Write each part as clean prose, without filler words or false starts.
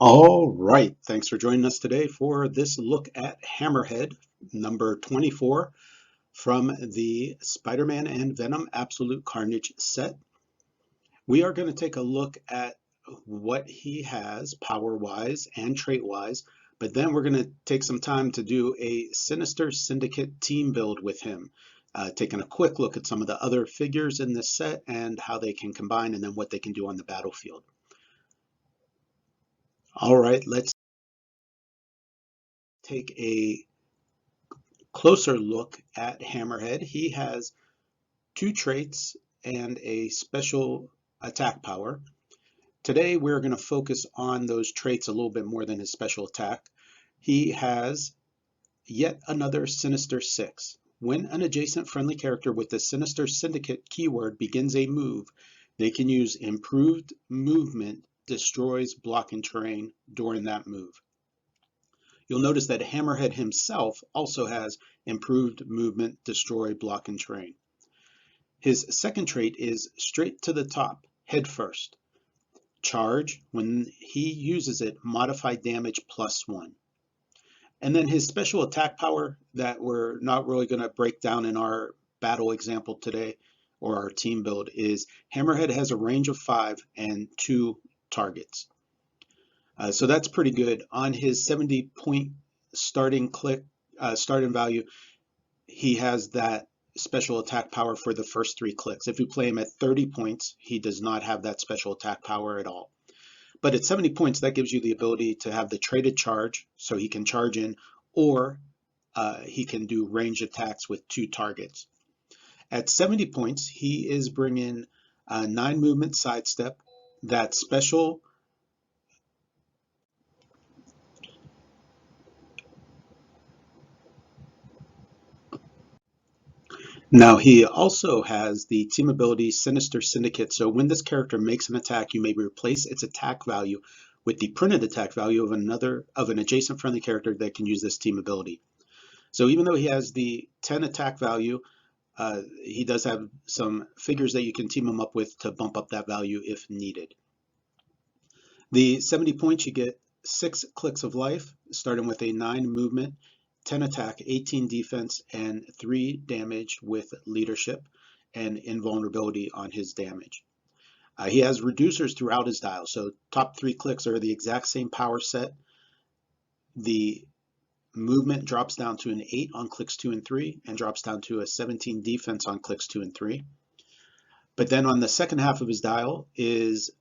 All right, thanks for joining us today for this look at Hammerhead number 24 from the Spider-Man and Venom Absolute Carnage set. We are going to take a look at what he has power-wise and trait-wise, but then we're going to take some time to do a Sinister Syndicate team build with him, taking a quick look at some of the other figures in this set and how they can combine and then what they can do on the battlefield. All right, let's take a closer look at Hammerhead. He has two traits and a special attack power. Today we're going to focus on those traits a little bit more than his special attack. He has yet another Sinister 6. When an adjacent friendly character with the Sinister Syndicate keyword begins a move, they can use improved movement destroys blocking terrain during that move. You'll notice that Hammerhead himself also has improved movement, destroy, block, and terrain. His second trait is straight to the top, head first. Charge, when he uses it, modify damage +1. And then his special attack power that we're not really going to break down in our battle example today or our team build is Hammerhead has a range of 5 and 2 targets. So that's pretty good. On his 70-point starting value, he has that special attack power for the first 3 clicks. If you play him at 30 points, he does not have that special attack power at all. But at 70 points, that gives you the ability to have the traded charge, so he can charge in, or he can do range attacks with 2 targets. At 70 points, he is bringing 9 movement sidestep, that special Now he also has the team ability Sinister Syndicate. So when this character makes an attack, you may replace its attack value with the printed attack value of an adjacent friendly character that can use this team ability. So even though he has the 10 attack value, he does have some figures that you can team him up with to bump up that value if needed. The 70 points, you get 6 clicks of life, starting with a 9 movement, 10 attack, 18 defense, and 3 damage with leadership and invulnerability on his damage. He has reducers throughout his dial, so top 3 clicks are the exact same power set. The movement drops down to an 8 on clicks 2 and 3 and drops down to a 17 defense on clicks 2 and 3. But then on the second half of his dial is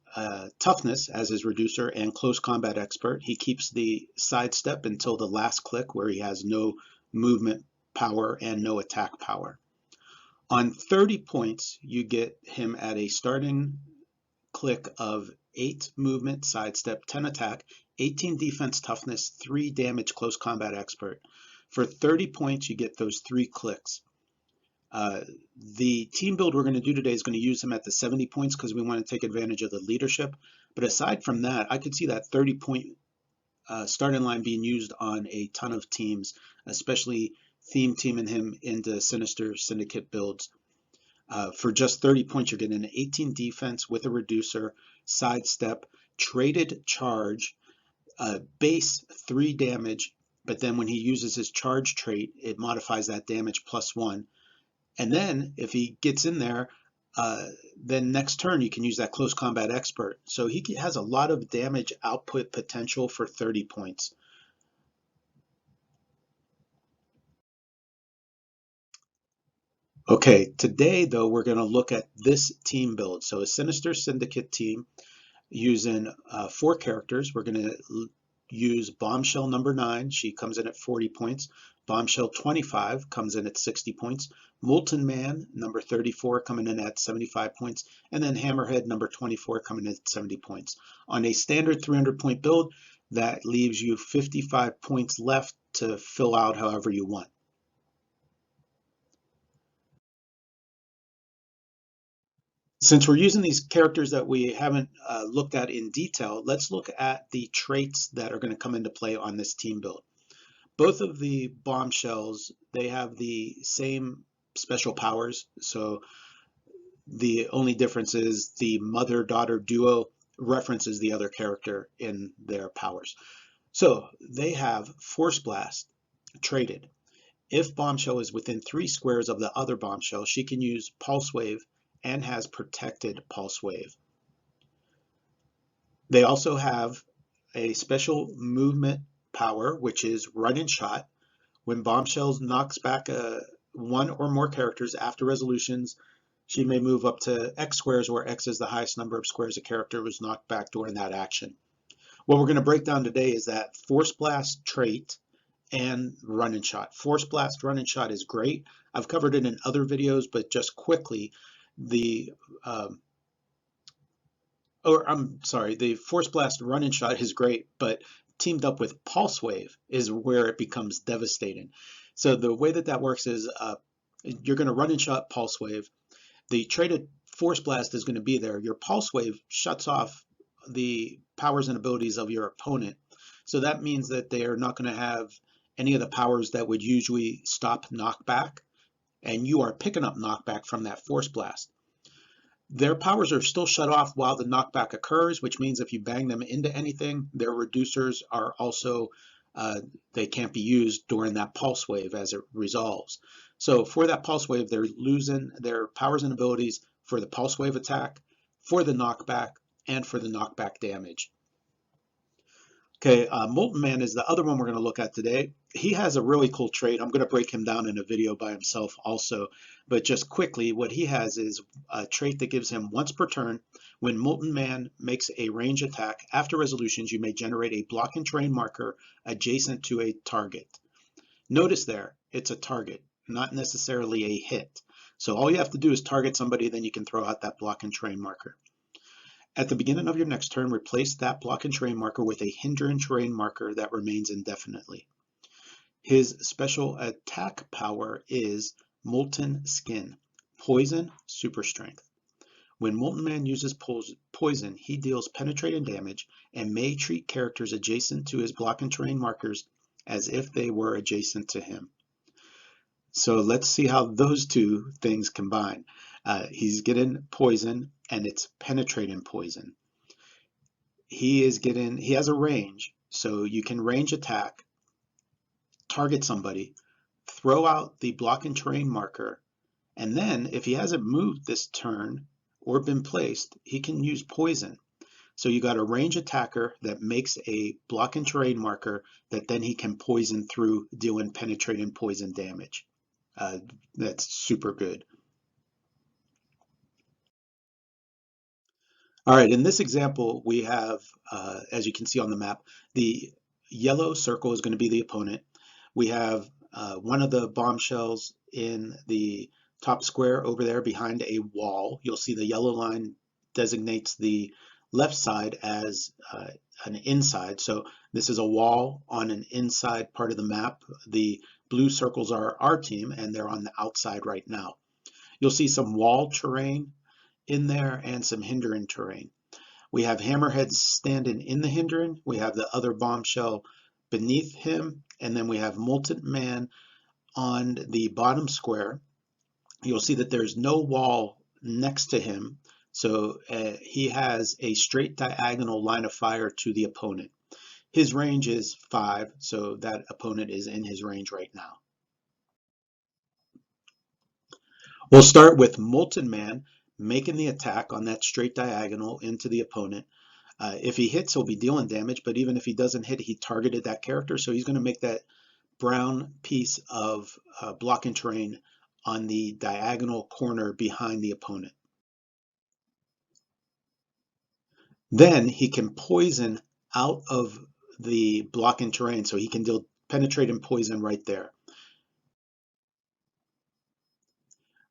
toughness as his reducer and close combat expert. He keeps the sidestep until the last click where he has no movement power and no attack power. On 30 points, you get him at a starting click of 8 movement, sidestep, 10 attack, 18 defense, toughness, 3 damage, close combat expert. For 30 points, you get those 3 clicks. The team build we're going to do today is going to use him at the 70 points because we want to take advantage of the leadership. But aside from that, I could see that 30-point starting line being used on a ton of teams, especially teaming him into Sinister Syndicate builds. For just 30 points, you're getting an 18 defense with a reducer, sidestep, traded charge, base 3 damage, but then when he uses his charge trait, it modifies that damage +1. And then if he gets in there, then next turn you can use that close combat expert. So he has a lot of damage output potential for 30 points. Okay, today though we're going to look at this team build. So a Sinister Syndicate team using 4 characters. We're going to use Bombshell number 9. She comes in at 40 points. Bombshell 25 comes in at 60 points. Molten Man number 34 coming in at 75 points. And then Hammerhead number 24 coming in at 70 points. On a standard 300-point build, that leaves you 55 points left to fill out however you want. Since we're using these characters that we haven't looked at in detail, let's look at the traits that are going to come into play on this team build. Both of the bombshells, they have the same special powers. So the only difference is the mother-daughter duo references the other character in their powers. So they have Force Blast traded. If Bombshell is within 3 squares of the other Bombshell, she can use Pulse Wave and has protected Pulse Wave. They also have a special movement power, which is Run and Shot. When Bombshells knocks back one or more characters after resolutions, she may move up to X squares, where X is the highest number of squares a character was knocked back during that action. What we're going to break down today is that Force Blast trait and Run and Shot. Force Blast Run and Shot is great. I've covered it in other videos, but just quickly, the Force Blast Run and Shot is great, but teamed up with Pulse Wave is where it becomes devastating. So the way that works is you're going to Run and Shot Pulse Wave. The traded Force Blast is going to be there. Your Pulse Wave shuts off the powers and abilities of your opponent. So that means that they are not going to have any of the powers that would usually stop knockback, and you are picking up knockback from that Force Blast. Their powers are still shut off while the knockback occurs, which means if you bang them into anything, their reducers are also, they can't be used during that pulse wave as it resolves. So for that pulse wave, they're losing their powers and abilities for the pulse wave attack, for the knockback, and for the knockback damage. Okay, Molten Man is the other one we're going to look at today. He has a really cool trait. I'm going to break him down in a video by himself also, but just quickly, what he has is a trait that gives him once per turn. When Molten Man makes a range attack, after resolutions, you may generate a block and terrain marker adjacent to a target. Notice there, it's a target, not necessarily a hit. So all you have to do is target somebody, then you can throw out that block and terrain marker. At the beginning of your next turn, replace that block and terrain marker with a hinder and terrain marker that remains indefinitely. His special attack power is Molten Skin, Poison, Super Strength. When Molten Man uses poison, he deals penetrating damage and may treat characters adjacent to his block and terrain markers as if they were adjacent to him. So let's see how those two things combine. He's getting poison, and it's penetrating poison. He has a range, so you can range attack, target somebody, throw out the block and terrain marker, and then if he hasn't moved this turn or been placed, he can use poison. So you got a range attacker that makes a block and terrain marker that then he can poison through, dealing penetrating poison damage. That's super good. All right, in this example, we have, as you can see on the map, the yellow circle is going to be the opponent. We have one of the bombshells in the top square over there behind a wall. You'll see the yellow line designates the left side as an inside. So this is a wall on an inside part of the map. The blue circles are our team, and they're on the outside right now. You'll see some wall terrain in there and some hindering terrain. We have Hammerhead standing in the hindering. We have the other bombshell beneath him, and then we have Molten Man on the bottom square. You'll see that there's no wall next to him, so he has a straight diagonal line of fire to the opponent. His range is 5, so that opponent is in his range right now. We'll start with Molten Man making the attack on that straight diagonal into the opponent. If he hits, he'll be dealing damage, but even if he doesn't hit, he targeted that character, so he's going to make that brown piece of block and terrain on the diagonal corner behind the opponent. Then he can poison out of the block and terrain, so he can deal penetrating poison right there.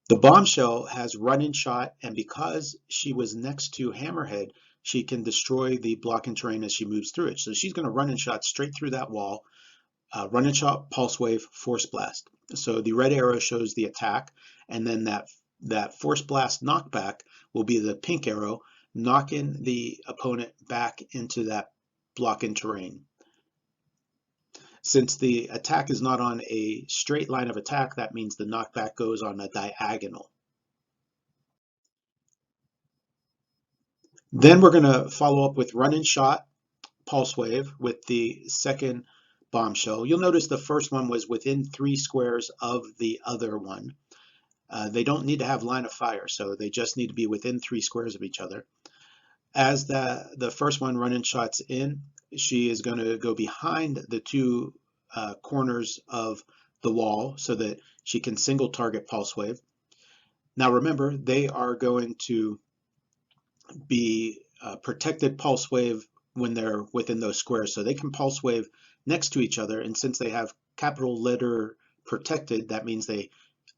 The bombshell has run and shot, and because she was next to Hammerhead, she can destroy the block and terrain as she moves through it. So she's going to run and shot straight through that wall, run and shot, pulse wave, force blast. So the red arrow shows the attack, and then that force blast knockback will be the pink arrow, knocking the opponent back into that block and terrain. Since the attack is not on a straight line of attack, that means the knockback goes on a diagonal. Then we're going to follow up with run and shot, pulse wave with the second bombshell. You'll notice the first one was within 3 squares of the other one. They don't need to have line of fire, so they just need to be within 3 squares of each other. As the first one run and shots in, she is going to go behind the 2 corners of the wall so that she can single target pulse wave. Now remember, they are going to be protected pulse wave when they're within those squares, so they can pulse wave next to each other, and since they have capital letter protected, that means they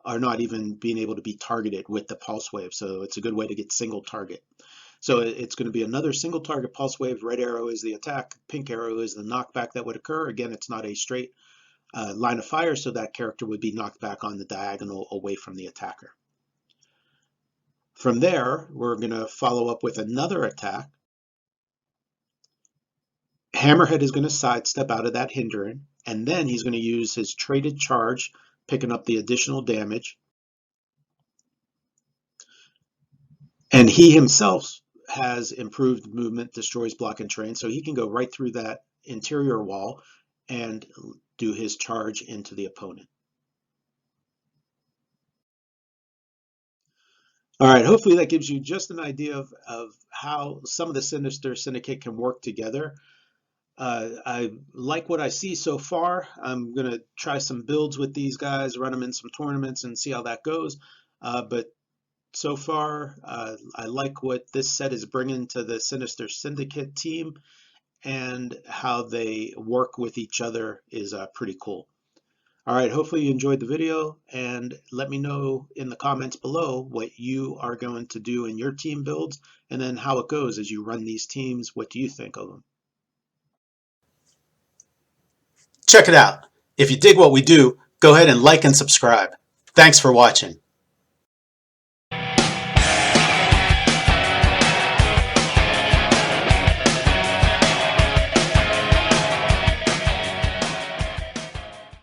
are not even being able to be targeted with the pulse wave, so it's a good way to get single target. So it's going to be another single target pulse wave. Red arrow is the attack, pink arrow is the knockback that would occur. Again, it's not a straight line of fire, so that character would be knocked back on the diagonal away from the attacker. From there, we're going to follow up with another attack. Hammerhead is going to sidestep out of that hindering, and then he's going to use his traded charge, picking up the additional damage. And he himself has improved movement, destroys block and train, so he can go right through that interior wall and do his charge into the opponent. All right, hopefully that gives you just an idea of how some of the Sinister Syndicate can work together. I like what I see so far. I'm going to try some builds with these guys, run them in some tournaments and see how that goes. But so far, I like what this set is bringing to the Sinister Syndicate team, and how they work with each other is pretty cool. All right, hopefully you enjoyed the video, and let me know in the comments below what you are going to do in your team builds, and then how it goes as you run these teams. What do you think of them? Check it out. If you dig what we do, go ahead and like and subscribe. Thanks for watching.